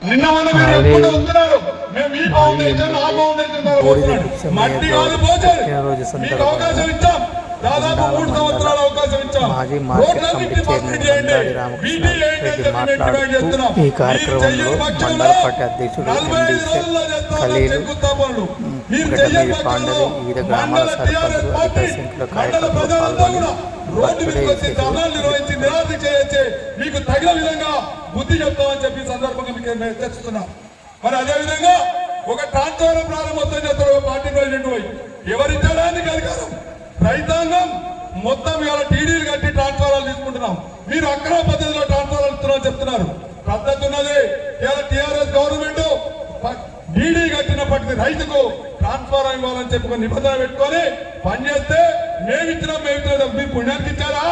నిన్న మొన్న మీరు ఎప్పుడు వస్తున్నారు మేము ఈ ఫౌండేషన్ ఆ ఫౌండేషన్ మట్టి కాదు పోచారు మీకు అవకాశం ఇచ్చాం దాదాపు 3 సంవత్సరాల అవకాశం ఇచ్చాం రోడ్లన్నింటినీ పంపిణీ చేయండి వీటి ఏంటంటే మేము డిమాండ్ చేస్తున్నాం ఈ కార్యక్రమంలో మండల పార్టీ అధ్యక్షుడు శంకుస్థాపనలు మీరు చెయ్యని పక్షంలో మండల టీఆర్ఎస్ పార్టీ మండల ప్రజలంతా కూడా రోడ్డు మీదకి వచ్చి ధర్నాలు నిర్వహించి నిరాశ చేయొచ్చే మీకు తగిన విధంగా బుద్ధి చెప్తామని చెప్పి సందర్భంగా మీకు హెచ్చరిస్తున్నాం. మరి అదే విధంగా ఒక ట్రాన్స్ఫారం ప్రారంభోత్సవం చేస్తారు పార్టీ ప్రెసిడెంట్ పోయి ఎవరిచ్చడానికి అధికారం రైతాంగం మొత్తం ఇవాళ టీడీలు కట్టి ట్రాన్స్ఫారాలు తీసుకుంటున్నాం. మీరు అక్రమ పద్ధతిలో ట్రాన్స్ఫారాలు ఇస్తున్నారని చెప్తున్నారు. పద్ధతి ఉన్నది టీఆర్ఎస్ గవర్నమెంట్ డీడీ కట్టినప్పటికీ రైతుకు ట్రాన్స్ఫారం ఇవ్వాలని చెప్పి నిబంధన పెట్టుకొని పనిచేస్తే మేమిచ్చినాం మీరు పుణ్యానికి ఇచ్చారా?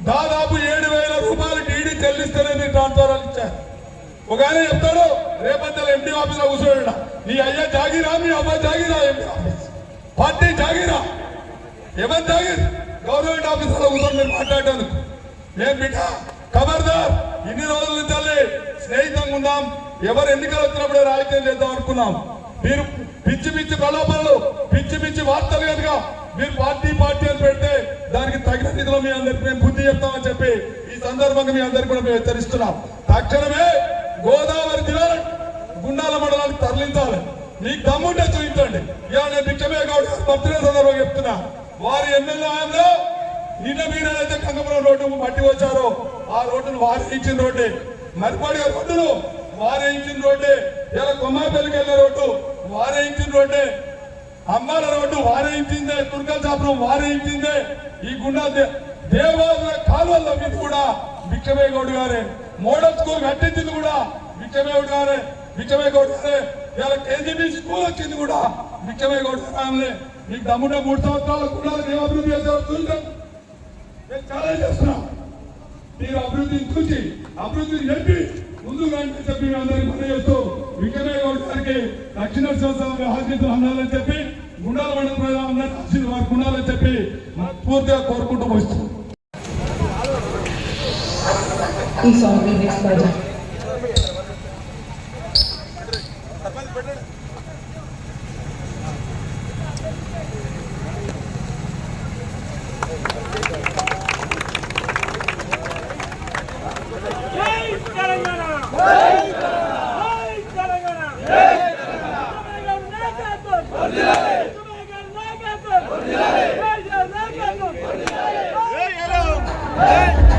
దాదాపు 7,000 రూపాయలు డీడీ చెల్లిస్తేనే మీరు ట్రాన్స్ఫారాలు ఇచ్చారు. ఒక ఆయన చెప్తాడు రేపంతా ఎండి ఆఫీస్ లో కూర్చోబెట్టా నీ అయ్యా జాగిరా మీ అబ్బాయి జాగిరా ఎండి ఆఫీస్ పార్టీ జాగిరా ఎవరు జాగిర్ గవర్నమెంట్ ఆఫీసులో కూర్చొని మీరు మాట్లాడేందుకు మేము బిడ్డ ఖబర్దార్ ఇన్ని రోజుల నుంచి స్నేహితంగా ఉన్నాం. ఎవరు ఎన్నికలు వచ్చినప్పుడే రాజకీయం చేద్దాం అనుకున్నాం. మీరు పిచ్చి పిచ్చి ప్రలోభాలు పిచ్చి పిచ్చి వార్తలు కనుక మీరు పార్టీ అని పెడితే దానికి తగిన రీతిలో మీ అందరికి మేము బుద్ధి చెప్తామని చెప్పి ఈ సందర్భంగా మీ అందరికి కూడా మేము హెచ్చరిస్తున్నాం. తక్షణమే గోదావరి జిల్లా గుండాల మండలానికి తరలించాలి. మీకు దమ్ముంటే చూపించండి. ఇవాళ నేను భిక్షమే గౌడ్ బర్త్డే సందర్భంగా చెప్తున్నా వారి ఎమ్మెల్యే ఆయనలో నిన్న మీరైతే కంగపురం రోడ్డు మట్టి వచ్చారో ఆ రోడ్డును వారి ఇచ్చిన రోడ్డే మరిపాడి రోడ్డును వారే ఇచ్చిన రోడ్డే ఇలా కొమ్మాపల్లికి వెళ్ళే రోడ్డు వారే ఇచ్చిన రోడ్డే అమ్మాల రోడ్డు వారే ఇచ్చిందే తుర్కల్ చాపురం వారే ఇచ్చిందే ఈ గుండా దేవాలయ కాలువల మీద కూడా భిక్షమే గౌడ్ గారే మోడల్ స్కూల్ కట్టించింది కూడా భిక్షమే గౌడ్ గారే ఇలా కేజీబీ స్కూల్ వచ్చింది కూడా భిక్షమే గౌడ్ గారే. మీకు దమ్ముంటే 3 సంవత్సరాల కులాలకు ఏం అభివృద్ధి చేస్తారో చూద్దాం. నేను ఛాలెంజ్ చేస్తున్నా. మీరు అభివృద్ధిని చూసి అభివృద్ధిని చెప్పి ముందుగా చెప్పి అందరికి పని చేస్తూ భిక్షమే గౌడ్ గారికి దక్షిణ ఆశీస్సులు అందాలని చెప్పి గుండాల మండల ప్రజలందరికీ ఆశీస్సులు వారికి ఉండాలని చెప్పి పూర్తిగా కోరుకుంటూ వస్తున్నాం. Hey!